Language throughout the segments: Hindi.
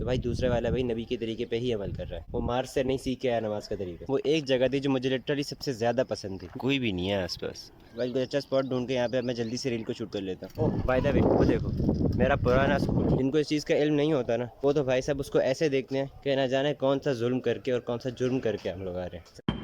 तो भाई दूसरे वाला भाई नबी के तरीके पे ही अमल कर रहा है। वो मार्स से नहीं सीख के आया नमाज का तरीका। वो एक जगह थी जो मुझे लिटरली सबसे ज्यादा पसंद थी, कोई भी नहीं है आसपास। भाई कोई अच्छा स्पॉट ढूंढ के यहाँ पे मैं जल्दी से रील को शूट कर लेता हूँ। ओह बाय द वे, वो देखो मेरा पुराना स्कूल। जिनको इस चीज़ का इल्म नहीं होता ना, वो तो भाई साहब उसको ऐसे देखते हैं कि ना जाने कौन सा जुल्म करके और कौन सा जुर्म करके हम लोग आ रहे हैं।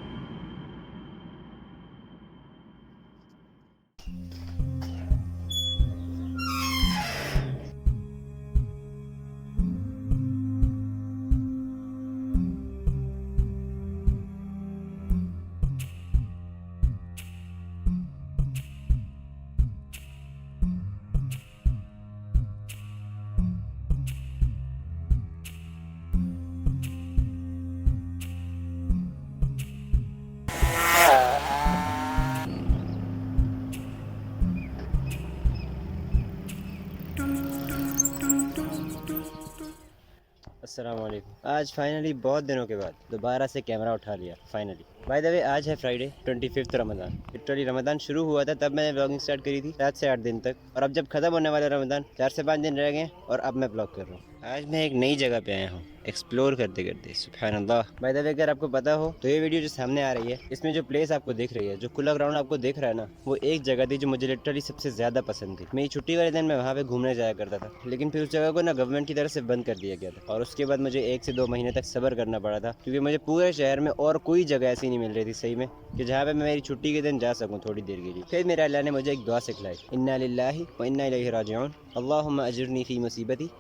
अस्सलाम वालेकुम। आज फाइनली बहुत दिनों के बाद दोबारा से कैमरा उठा लिया फाइनली। बाय द वे आज है फ्राइडे 25 रमज़ान। लिटरली रमज़ान शुरू हुआ था तब मैंने ब्लॉगिंग स्टार्ट करी थी 7 से 8 दिन तक, और अब जब ख़त्म होने वाला रमज़ान 4 से 5 दिन रह गए और अब मैं ब्लॉग कर रहा हूँ। आज मैं एक नई जगह पे आया हूँ एक्सप्लोर करते करते। सुभान अल्लाह। बाय द वे अगर आपको पता हो तो ये वीडियो जो सामने आ रही है, इसमें जो प्लेस आपको दिख रही है, जो खुला ग्राउंड आपको दिख रहा है ना, वो एक जगह थी जो मुझे लिटरली सबसे ज़्यादा पसंद थी। मेरी छुट्टी वाले दिन मैं वहाँ पे घूमने जाया करता था, लेकिन फिर उस जगह को ना गवर्नमेंट की तरफ से बंद कर दिया गया था, और उसके बाद मुझे 1 से 2 महीने तक सब्र करना पड़ा था, क्योंकि मुझे पूरे शहर में और कोई जगह ऐसी नहीं मिल रही थी सही में कि जहाँ पे मैं मेरी छुट्टी के दिन जा सकूँ थोड़ी देर के लिए। फिर मेरे अल्लाह ने मुझे एक दुआ सिखलाई, इन्ना लिल्लाहि व इन्ना इलैहि राजिऊन, अल्लाहुम्मा अजिरनी फ़ी मुसीबती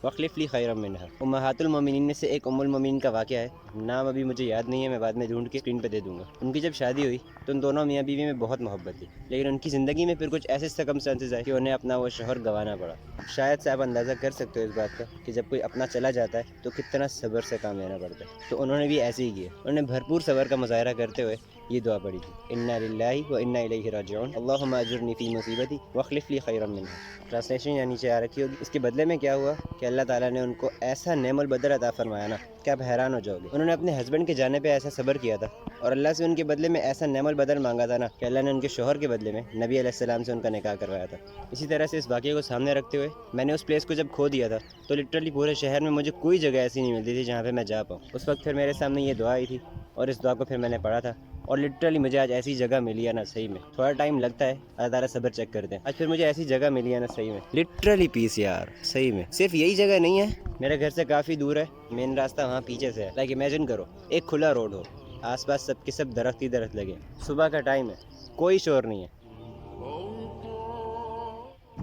वखलिफ़ली खैरम मिनहा। उम्महातुल मोमिनीन में से एक उम्मुल मोमिनीन का वाक़या है, नाम अभी मुझे याद नहीं है, मैं बाद में ढूंढ के स्क्रीन पे दे दूंगा। उनकी जब शादी हुई तो उन दोनों मियाँ बीवी में बहुत मोहब्बत थी, लेकिन उनकी ज़िंदगी में फिर कुछ ऐसे सर्कमस्टेंसेस आए कि उन्हें अपना वो शोहर गंवाना पड़ा। शायद से आप अंदाज़ा कर सकते हो इस बात का कि जब कोई अपना चला जाता है तो कितना सब्र से काम लेना पड़ता है। तो उन्होंने भी ऐसे ही किया। उन्होंने भरपूर सब्र का मुज़ाहरा करते हुए ये दुआ पड़ी थी, इन्ना लिल्लाहि व इन्ना इलैहि राजिऊन, अल्लाहुम्मा अजिरनी फ़ी मुसीबती वखलिफ़ली खैरम मिनहा। ट्रांसलेशन यहाँ नीचे आ रखी होगी। इसके बदले में क्या हुआ कि अल्लाह ताला ने उनको ऐसा नेमल बदल अता फरमाया ना कि आप हैरान हो जाओगे। उन्होंने अपने हस्बैंड के जाने पे ऐसा सब्र किया था, और अल्लाह से उनके बदले में ऐसा नेमल बदल मांगा था ना कि अल्लाह ने उनके शोहर के बदले में नबी अलैहिस्सलाम से उनका निकाह करवाया था। इसी तरह से इस वाक़े को सामने रखते हुए मैंने उस प्लेस को जब खो दिया था तो लिटरली पूरे शहर में मुझे कोई जगह ऐसी नहीं मिलती थी जहाँ पे मैं जा पाऊँ। उस वक्त फिर मेरे सामने ये दुआ आई थी, और इस दुआ को फिर मैंने पढ़ा था, और लिटरली मुझे आज ऐसी जगह मिली है ना, सही में थोड़ा टाइम लगता है, अल्लाह ताला सब्र चेक करते हैं। आज फिर मुझे ऐसी जगह मिली है ना, सही में लिटरली पीस यार, सही में। सिर्फ यही जगह नहीं है, मेरे घर से काफ़ी दूर है, मेन रास्ता वहाँ पीछे से है। लाइक इमेजिन करो एक खुला रोड हो, आसपास सबके सब दरख्त ही दरख्त लगे, सुबह का टाइम है, कोई शोर नहीं है,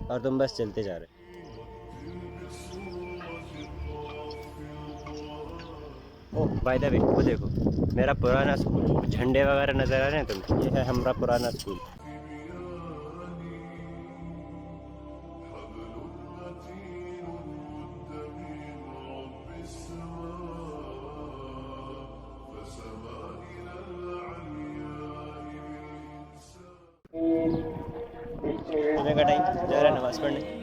और तुम बस चलते जा रहे हो। ओह बाय द वे, वो देखो मेरा पुराना स्कूल, झंडे वगैरह नज़र आ रहे हैं तुम्हें, ये है हमारा पुराना स्कूल। सुबह का टाइम जा रहा है नमाज पढ़ने।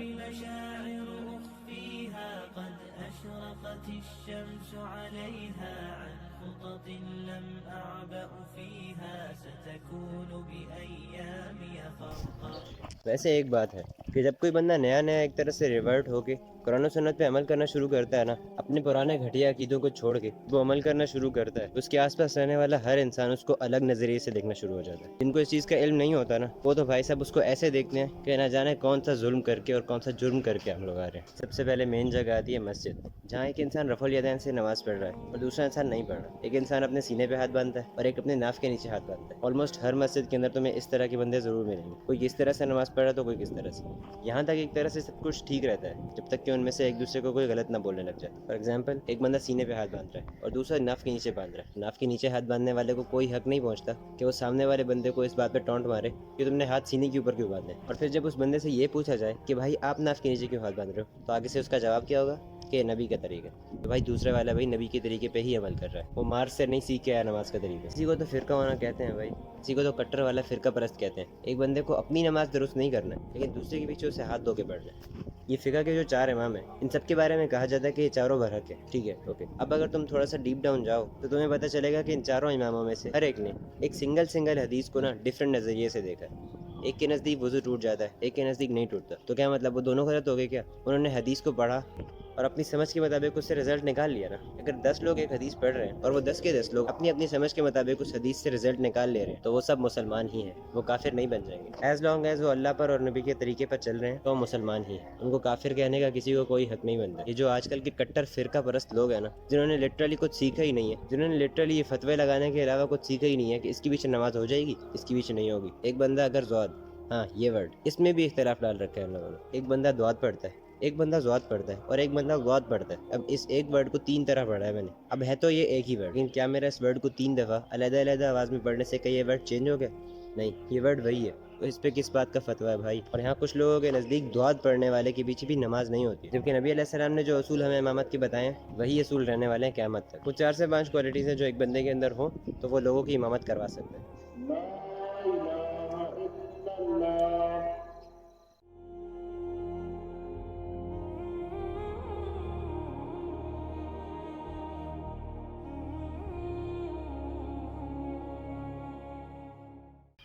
वैसे एक बात है कि जब कोई बंदा नया नया एक तरह से रिवर्ट होके कुरान और सुन्नत पे अमल करना शुरू करता है ना, अपने पुराने घटिया अकीदों को छोड़ के वो अमल करना शुरू करता है, उसके आसपास रहने वाला हर इंसान उसको अलग नजरिए से देखना शुरू हो जाता है। जिनको इस चीज़ का इल्म नहीं होता ना, वो तो भाई साहब उसको ऐसे देखते हैं कि ना जाने कौन सा जुल्म करके और कौन सा जुर्म करके हम लोग आ रहे हैं। सबसे पहले मेन जगह आती है मस्जिद, जहाँ एक इंसान रफल यदैन से नमाज पढ़ रहा है और दूसरा इंसान नहीं पढ़ रहा। एक इंसान अपने सीने पे हाथ बांधता है और एक अपने नाफ के नीचे हाथ बांधता है। ऑलमोस्ट हर मस्जिद के अंदर तुम्हें इस तरह के बंदे जरूर मिलेंगे, कोई किस तरह से नमाज पढ़ रहा है तो कोई किस तरह से। यहाँ तक एक तरह से सब कुछ ठीक रहता है जब तक कि उनमें से एक दूसरे को कोई गलत ना बोलने लग जाए। फॉर एग्जाम्पल, एक बंदा सीने पे हाथ बांध रहा है और दूसरा नाफ के नीचे बांध रहा है। नाफ के नीचे हाथ बांधने वाले को कोई हक नहीं पहुँचता कि वो सामने वाले बंदे को इस बात पे टॉन्ट मारे कि तुमने हाथ सीने के ऊपर क्यों बांधे। और फिर जब उस बंदे से ये पूछा जाए कि भाई आप नाफ के नीचे क्यों हाथ बांध रहे हो, तो आगे से उसका जवाब क्या होगा कि नबी का तरीका। तो भाई दूसरे वाला भाई नबी के तरीके पे ही अमल कर रहा है, वो मार्स से नहीं सीख के आया नमाज का तरीका। किसी को तो फिरका होना कहते हैं भाई, किसी को तो कट्टर वाला फिरका परस्त कहते हैं। एक बंदे को अपनी नमाज दुरुस्त नहीं करना है, लेकिन दूसरे के पीछे उसे हाथ धो के पढ़ना है। ये फिका के जो 4 इमाम हैं, इन सब के बारे में कहा जाता है कि ये चारों बरहक है, ठीक है, ओके। अब अगर तुम थोड़ा सा डीप डाउन जाओ तो तुम्हें पता चलेगा कि इन चारों इमामों में से हर एक ने एक सिंगल हदीस को ना डिफरेंट नज़रिए से देखा है। एक के नज़दीक वजू टूट जाता है, एक के नज़दीक नहीं टूटता। तो क्या मतलब वो दोनों गलत हो गए क्या? उन्होंने हदीस को पढ़ा और अपनी समझ के मुताबिक उससे रिजल्ट निकाल लिया ना। अगर 10 लोग एक हदीस पढ़ रहे हैं और वो 10 के 10 लोग अपनी अपनी समझ के मुताबिक उस हदीस से रिजल्ट निकाल ले रहे हैं, तो वो सब मुसलमान ही हैं, वो काफिर नहीं बन जाएंगे। एज लॉन्ग एज वो अल्लाह पर और नबी के तरीके पर चल रहे हैं तो मुसलमान ही हैं। उनको काफिर कहने का किसी को कोई हक नहीं बनता। ये जो आजकल के कट्टर फिरका परस्त लोग हैं ना, जिन्होंने लिटरली कुछ सीखा ही नहीं है, जिन्होंने लिटरली ये फतवे लगाने के अलावा कुछ सीखा ही नहीं है कि इसके पीछे नमाज हो जाएगी, इसके पीछे नहीं होगी। एक बंदा अगर ज़ौद, हाँ ये वर्ड, इसमें भी इख्तिलाफ डाल रखा है उन लोगों ने। एक बंदा दुआत पढ़ता है, एक बंदा ज़ौद पढ़ता है और एक बंदा गौद पढ़ता है। अब इस एक वर्ड को 3 तरह पढ़ा है मैंने। अब है तो ये एक ही वर्ड, लेकिन क्या मेरा इस वर्ड को 3 दफ़ा अलग-अलग आवाज़ में पढ़ने से क्या ये वर्ड चेंज हो गया? नहीं, ये वर्ड वही है। तो इस पे किस बात का फतवा है भाई? और यहाँ कुछ लोगों के नज़दीक दुआत पढ़ने वाले के पीछे भी नमाज नहीं होती, जबकि नबी अलैहिस्सलाम ने जो असूल हमें इमामत के बताए हैं वही असूल रहने वाले हैं क़यामत तक। कुछ 4 से 5 क्वालिटीज़ हैं जो एक बंदे के अंदर हो तो वो लोगों की इमामत करवा सकते हैं।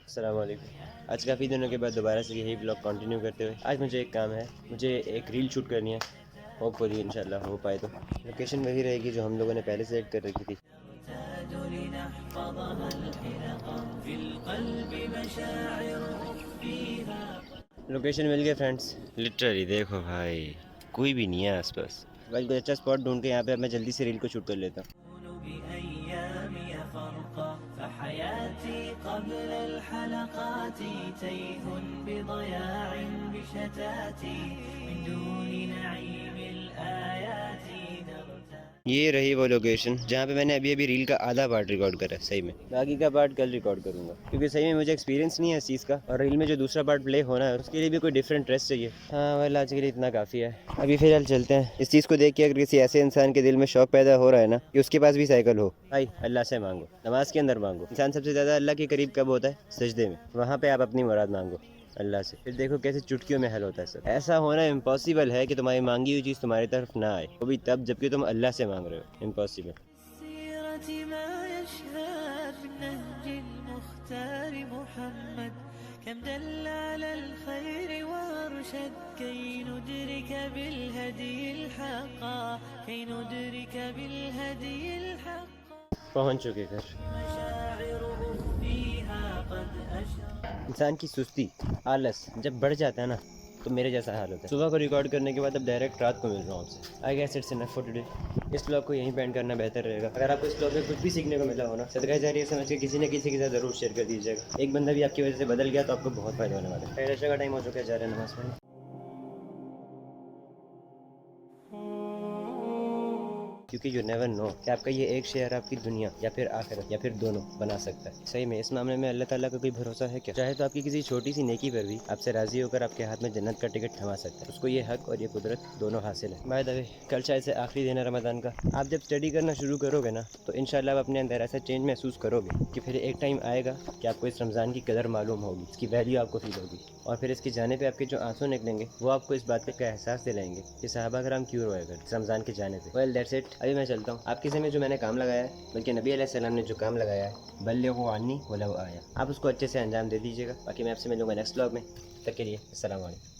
अस्सलाम वालेकुम। आज काफ़ी दिनों के बाद दोबारा से यही ब्लॉग कंटिन्यू करते हुए आज मुझे एक काम है, मुझे एक रील शूट करनी है। होपफुली इंशाल्लाह हो पाए तो। लोकेशन वही रहेगी जो हम लोगों ने पहले सेलेक्ट कर रखी थी। लोकेशन मिल गई फ्रेंड्स। लिटरली देखो भाई, कोई भी नहीं है आसपास। भाई कोई अच्छा स्पॉट ढूंढ के यहाँ पे मैं जल्दी से रील को शूट कर लेता हूँ। ये रही वो लोकेशन जहाँ पे मैंने अभी अभी रील का आधा पार्ट रिकॉर्ड करा है। सही में बाकी का पार्ट कल रिकॉर्ड करूँगा, क्योंकि सही में मुझे एक्सपीरियंस नहीं है इस चीज़ का, और रील में जो दूसरा पार्ट प्ले होना है उसके लिए भी कोई डिफरेंट ड्रेस चाहिए। हाँ वेल आज के लिए इतना काफ़ी है। अभी फिलहाल चलते हैं। इस चीज़ को देख के अगर किसी ऐसे इंसान के दिल में शौक पैदा हो रहा है ना कि उसके पास भी साइकिल हो, भाई अल्लाह से मांगो, नमाज के अंदर मांगो। इंसान सबसे ज़्यादा अल्लाह के करीब कब होता है? सजदे में। वहाँ पर आप अपनी मुराद मांगो अल्लाह से, फिर देखो कैसे चुटकियों में हल होता है सब। ऐसा होना इम्पॉसिबल है कि तुम्हारी मांगी हुई चीज़ तुम्हारी तरफ ना आए, वो भी तब जबकि तुम अल्लाह से मांग रहे हो। इम्पॉसिबल। पहुंच चुके घर। इंसान की सुस्ती, आलस जब बढ़ जाता है ना तो मेरे जैसा हाल होता है। सुबह को रिकॉर्ड करने के बाद अब डायरेक्ट रात को मिल रहा हूँ आपसे। I guess it's enough for today. इस ब्लॉग को यहीं पेंड करना बेहतर रहेगा। अगर आपको इस ब्लॉग में कुछ भी सीखने को मिला हो ना, सदका जारिया समझ के किसी न किसी के साथ जरूर शेयर कर दीजिएगा। एक बंदा भी आपकी वजह से बदल गया तो आपको बहुत फायदा होने वाला है। का टाइम हो चुका है, जा रहे हैं नमाज पढ़ने। क्योंकि यू नेवर नो कि आपका ये एक शेयर आपकी दुनिया या फिर आखिरत या फिर दोनों बना सकता है। सही में इस मामले में अल्लाह ताला का कोई भरोसा है क्या? चाहे तो आपकी किसी छोटी सी नेकी पर भी आपसे राजी होकर आपके हाथ में जन्नत का टिकट थमा सकता है। उसको ये हक और ये कुदरत दोनों हासिल है। बाय द वे कल शायद से आखिरी दिन है रमज़ान का। आप जब स्टडी करना शुरू करोगे ना तो इंशाल्लाह आप अपने अंदर ऐसा चेंज महसूस करोगे कि फिर एक टाइम आएगा कि आपको इस रमज़ान की कदर मालूम होगी, इसकी वैल्यू आपको फील होगी, और फिर इसके जाने पे आपके जो आंसू निकलेंगे वो आपको इस बात का एहसास दिलाएंगे कि सहाबा कराम क्यों रोए अगर इस रमज़ान के जाने पे। Well that's it. अभी मैं चलता हूँ। आपके समय जो मैंने काम लगाया है, बल्कि नबी अलैहिस्सलाम ने जो काम लगाया है, बल्लिगू अन्नी वलौ आया, आप उसको अच्छे से अंजाम दे दीजिएगा। बाकी मैं आपसे मिलूंगा नेक्स्ट व्लॉग में। तब के लिए अस्सलाम वालेकुम।